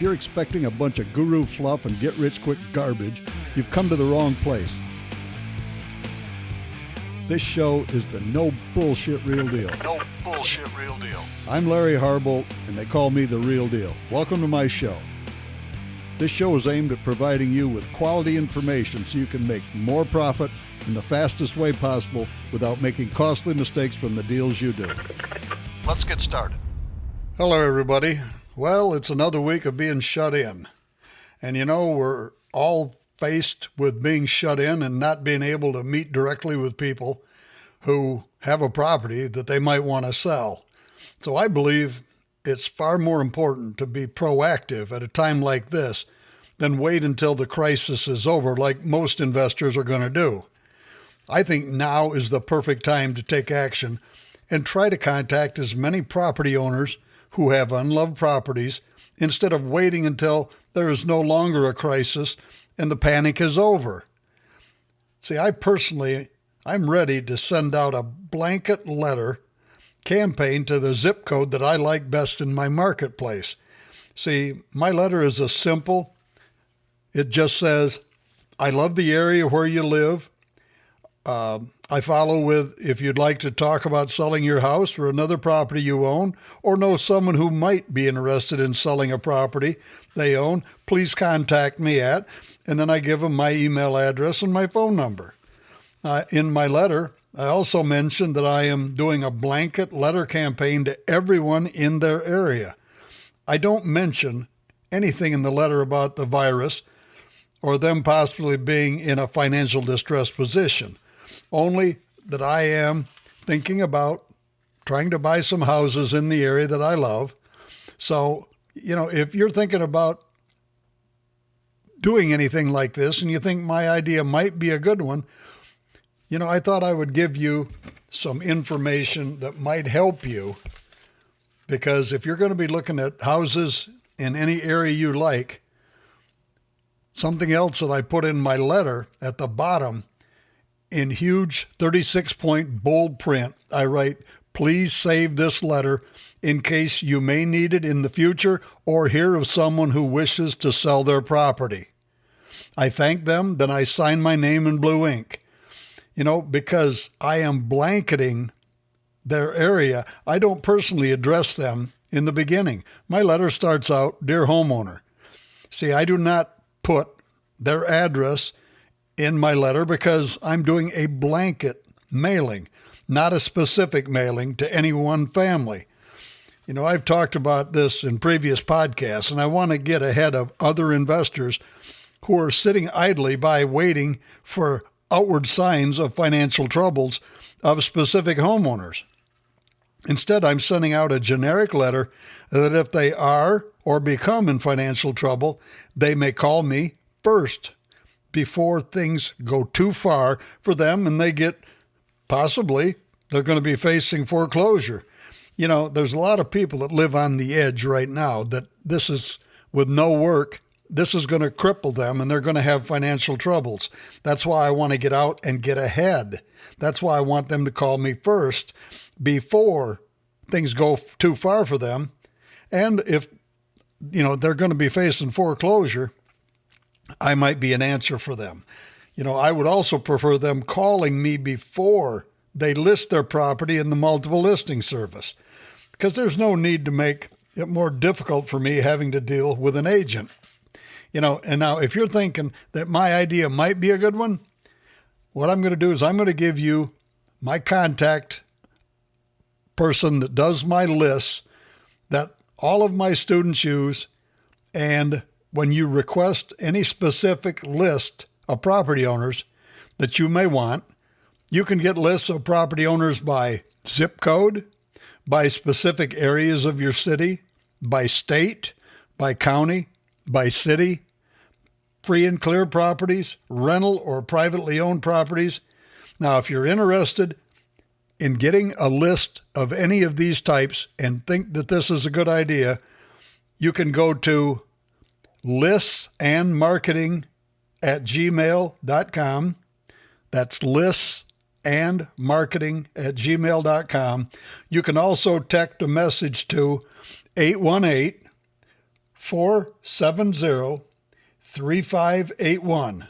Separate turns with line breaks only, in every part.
If you're expecting a bunch of guru fluff and get-rich-quick garbage, you've come to the wrong place. This show is the no bullshit real deal.
No bullshit real deal.
I'm Larry Harbolt, and they call me the real deal. Welcome to my show. This show is aimed at providing you with quality information so you can make more profit in the fastest way possible without making costly mistakes from the deals you do.
Let's get started.
Hello, everybody. Well, it's another week of being shut in. And you know, we're all faced with being shut in and not being able to meet directly with people who have a property that they might want to sell. So I believe it's far more important to be proactive at a time like this than wait until the crisis is over like most investors are going to do. I think now is the perfect time to take action and try to contact as many property owners who have unloved properties instead of waiting until there is no longer a crisis and the panic is over. See, I'm ready to send out a blanket letter campaign to the zip code that I like best in my marketplace. See, my letter is it just says, I love the area where you live. I follow with, if you'd like to talk about selling your house or another property you own, or know someone who might be interested in selling a property they own, please contact me at, and then I give them my email address and my phone number. In my letter, I also mentioned that I am doing a blanket letter campaign to everyone in their area. I don't mention anything in the letter about the virus or them possibly being in a financial distress position. Only that I am thinking about trying to buy some houses in the area that I love. So, you know, if you're thinking about doing anything like this and you think my idea might be a good one, you know, I thought I would give you some information that might help you, because if you're going to be looking at houses in any area you like, something else that I put in my letter at the bottom in huge 36-point bold print, I write, please save this letter in case you may need it in the future or hear of someone who wishes to sell their property. I thank them, then I sign my name in blue ink. You know, because I am blanketing their area, I don't personally address them in the beginning. My letter starts out, Dear Homeowner. See, I do not put their address in my letter because I'm doing a blanket mailing, not a specific mailing to any one family. You know, I've talked about this in previous podcasts, and I want to get ahead of other investors who are sitting idly by waiting for outward signs of financial troubles of specific homeowners. Instead, I'm sending out a generic letter that if they are or become in financial trouble, they may call me first before things go too far for them and they're going to be facing foreclosure. You know, there's a lot of people that live on the edge right now that this is, with no work, this is going to cripple them and they're going to have financial troubles. That's why I want to get out and get ahead. That's why I want them to call me first before things go too far for them. And if, you know, they're going to be facing foreclosure, I might be an answer for them. You know, I would also prefer them calling me before they list their property in the multiple listing service, because there's no need to make it more difficult for me having to deal with an agent. You know, and now if you're thinking that my idea might be a good one, what I'm going to do is I'm going to give you my contact person that does my lists that all of my students use, and when you request any specific list of property owners that you may want, you can get lists of property owners by zip code, by specific areas of your city, by state, by county, by city, free and clear properties, rental or privately owned properties. Now, if you're interested in getting a list of any of these types and think that this is a good idea, you can go to listsandmarketing@gmail.com. That's listsandmarketing@gmail.com. You can also text a message to 818 470-3581.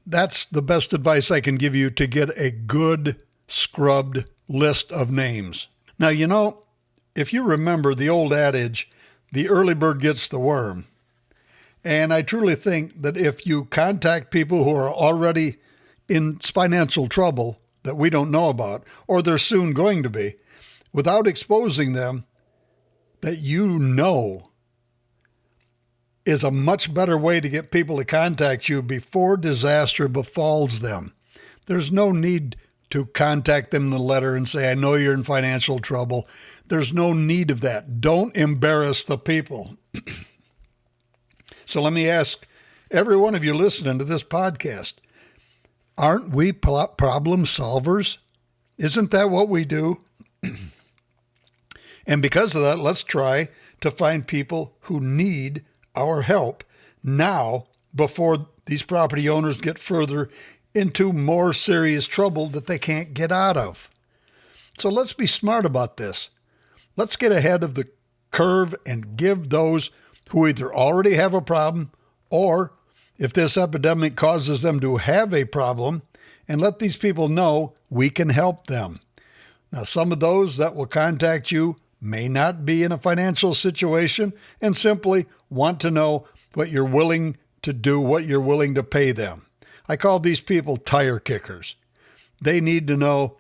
That's the best advice I can give you to get a good scrubbed list of names. Now, if you remember the old adage, the early bird gets the worm. And I truly think that if you contact people who are already in financial trouble that we don't know about, or they're soon going to be, without exposing them, that is a much better way to get people to contact you before disaster befalls them. There's no need to contact them in the letter and say, I know you're in financial trouble. There's no need of that. Don't embarrass the people. So let me ask every one of you listening to this podcast, aren't we problem solvers? Isn't that what we do? And because of that, let's try to find people who need our help now before these property owners get further into more serious trouble that they can't get out of. So let's be smart about this. Let's get ahead of the curve and give those who either already have a problem or if this epidemic causes them to have a problem, and let these people know we can help them. Now, some of those that will contact you may not be in a financial situation and simply want to know what you're willing to do, what you're willing to pay them. I call these people tire kickers. They need to know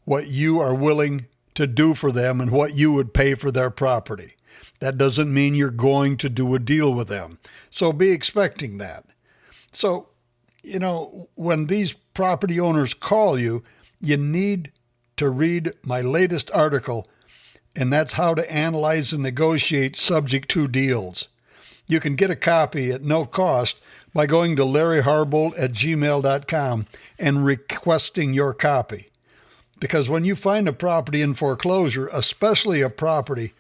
what you are willing to do for them and what you would pay for their property. That doesn't mean you're going to do a deal with them. So be expecting that. So, when these property owners call you, you need to read my latest article, and that's how to analyze and negotiate subject to deals. You can get a copy at no cost by going to larryharbold@gmail.com and requesting your copy. Because when you find a property in foreclosure, especially a property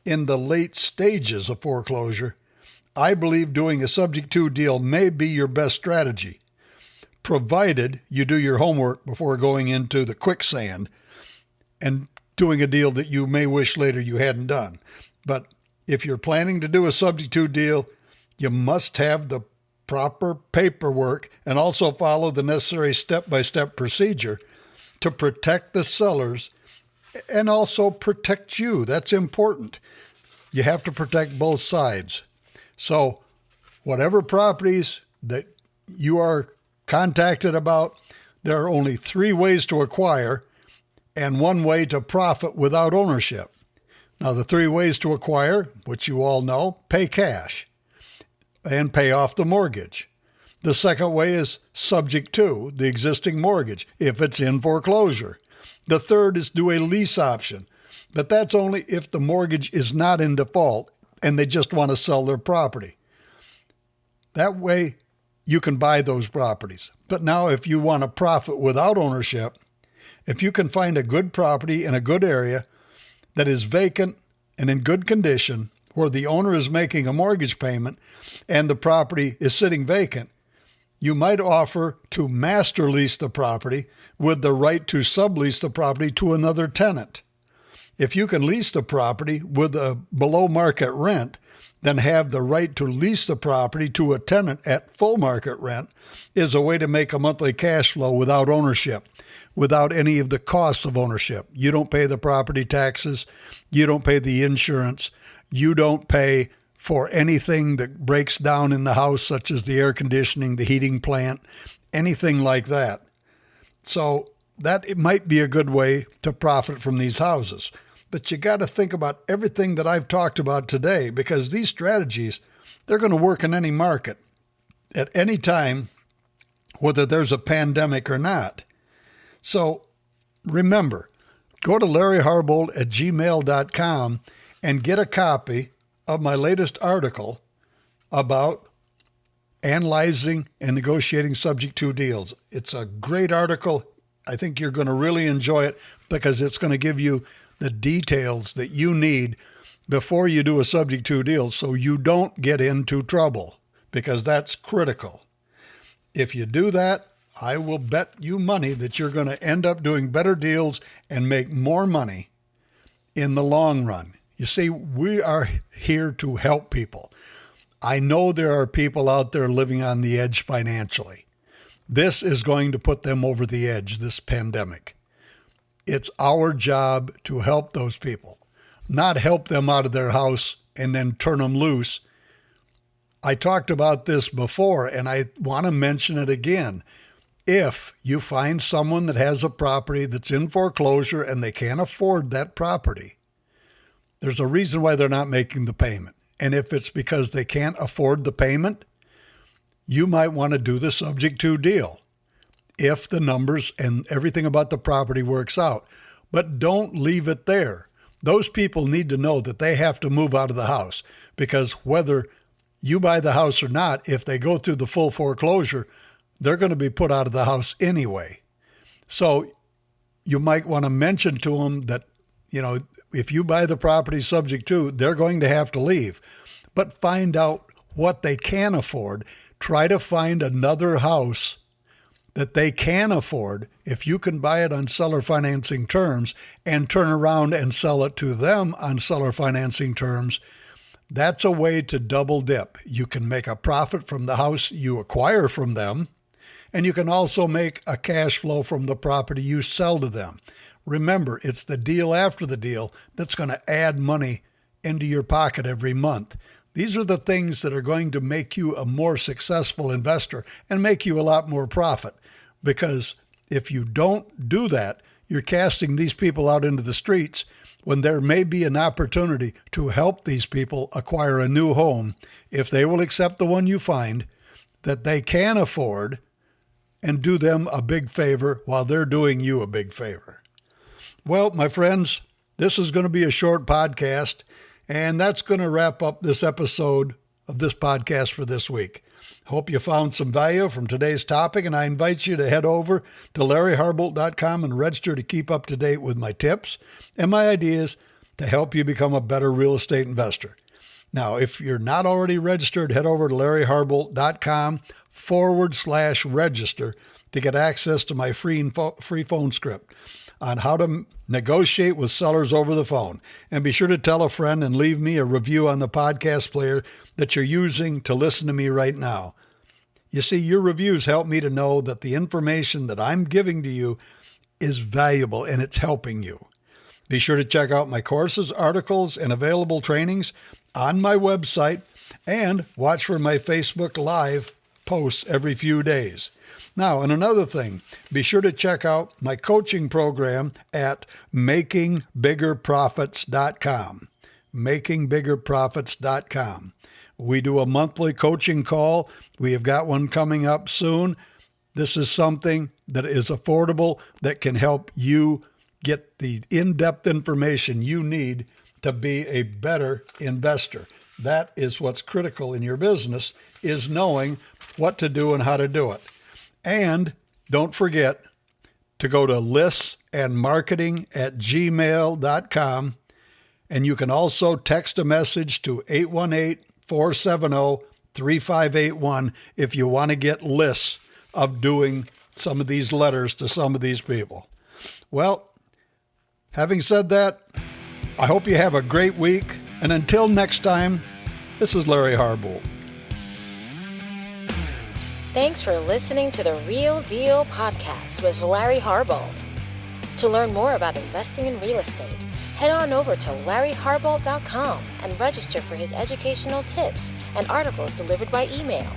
in the late stages of foreclosure, I believe doing a subject to deal may be your best strategy, provided you do your homework before going into the quicksand and doing a deal that you may wish later you hadn't done. But if you're planning to do a subject to deal, you must have the proper paperwork and also follow the necessary step-by-step procedure to protect the sellers and also protect you. That's important. You have to protect both sides. So whatever properties that you are contacted about, there are only 3 ways to acquire and 1 way to profit without ownership. Now, the 3 ways to acquire, which you all know, pay cash and pay off the mortgage. The second way is subject to the existing mortgage if it's in foreclosure. The third is do a lease option, but that's only if the mortgage is not in default and they just want to sell their property. That way you can buy those properties. But now if you want to profit without ownership, if you can find a good property in a good area that is vacant and in good condition, where the owner is making a mortgage payment and the property is sitting vacant, you might offer to master lease the property with the right to sublease the property to another tenant. If you can lease the property with a below market rent, then have the right to lease the property to a tenant at full market rent is a way to make a monthly cash flow without ownership, without any of the costs of ownership. You don't pay the property taxes. You don't pay the insurance. You don't pay for anything that breaks down in the house, such as the air conditioning, the heating plant, anything like that. So that it might be a good way to profit from these houses. But you got to think about everything that I've talked about today, because these strategies, they're going to work in any market at any time, whether there's a pandemic or not. So remember, go to larryharbold@gmail.com and get a copy of my latest article about analyzing and negotiating subject to deals. It's a great article. I think you're going to really enjoy it because it's going to give you the details that you need before you do a subject to deal so you don't get into trouble, because that's critical. If you do that, I will bet you money that you're going to end up doing better deals and make more money in the long run. You see, we are here to help people. I know there are people out there living on the edge financially. This is going to put them over the edge, this pandemic. It's our job to help those people, not help them out of their house and then turn them loose. I talked about this before, and I want to mention it again. If you find someone that has a property that's in foreclosure and they can't afford that property, there's a reason why they're not making the payment. And if it's because they can't afford the payment, you might want to do the subject to deal if the numbers and everything about the property works out. But don't leave it there. Those people need to know that they have to move out of the house, because whether you buy the house or not, if they go through the full foreclosure, they're going to be put out of the house anyway. So you might want to mention to them that, if you buy the property subject to, they're going to have to leave. But find out what they can afford. Try to find another house that they can afford. If you can buy it on seller financing terms and turn around and sell it to them on seller financing terms, that's a way to double dip. You can make a profit from the house you acquire from them, and you can also make a cash flow from the property you sell to them. Remember, it's the deal after the deal that's going to add money into your pocket every month. These are the things that are going to make you a more successful investor and make you a lot more profit. Because if you don't do that, you're casting these people out into the streets when there may be an opportunity to help these people acquire a new home if they will accept the one you find that they can afford, and do them a big favor while they're doing you a big favor. Well, my friends, this is going to be a short podcast, and that's going to wrap up this episode of this podcast for this week. Hope you found some value from today's topic, and I invite you to head over to LarryHarbolt.com and register to keep up to date with my tips and my ideas to help you become a better real estate investor. Now, if you're not already registered, head over to LarryHarbolt.com/register to get access to my free phone script on how to negotiate with sellers over the phone. And be sure to tell a friend and leave me a review on the podcast player that you're using to listen to me right now. You see, your reviews help me to know that the information that I'm giving to you is valuable and it's helping you. Be sure to check out my courses, articles, and available trainings on my website, and watch for my Facebook Live posts every few days. Now, and another thing, be sure to check out my coaching program at makingbiggerprofits.com. makingbiggerprofits.com. We do a monthly coaching call. We have got one coming up soon. This is something that is affordable that can help you get the in-depth information you need to be a better investor. That is what's critical in your business, is knowing what to do and how to do it. And don't forget to go to listsandmarketing@gmail.com. And you can also text a message to 818-470-3581 if you want to get lists of doing some of these letters to some of these people. Well, having said that, I hope you have a great week. And until next time, this is Larry Harbolt.
Thanks for listening to the Real Deal Podcast with Larry Harbolt. To learn more about investing in real estate, head on over to LarryHarbolt.com and register for his educational tips and articles delivered by email.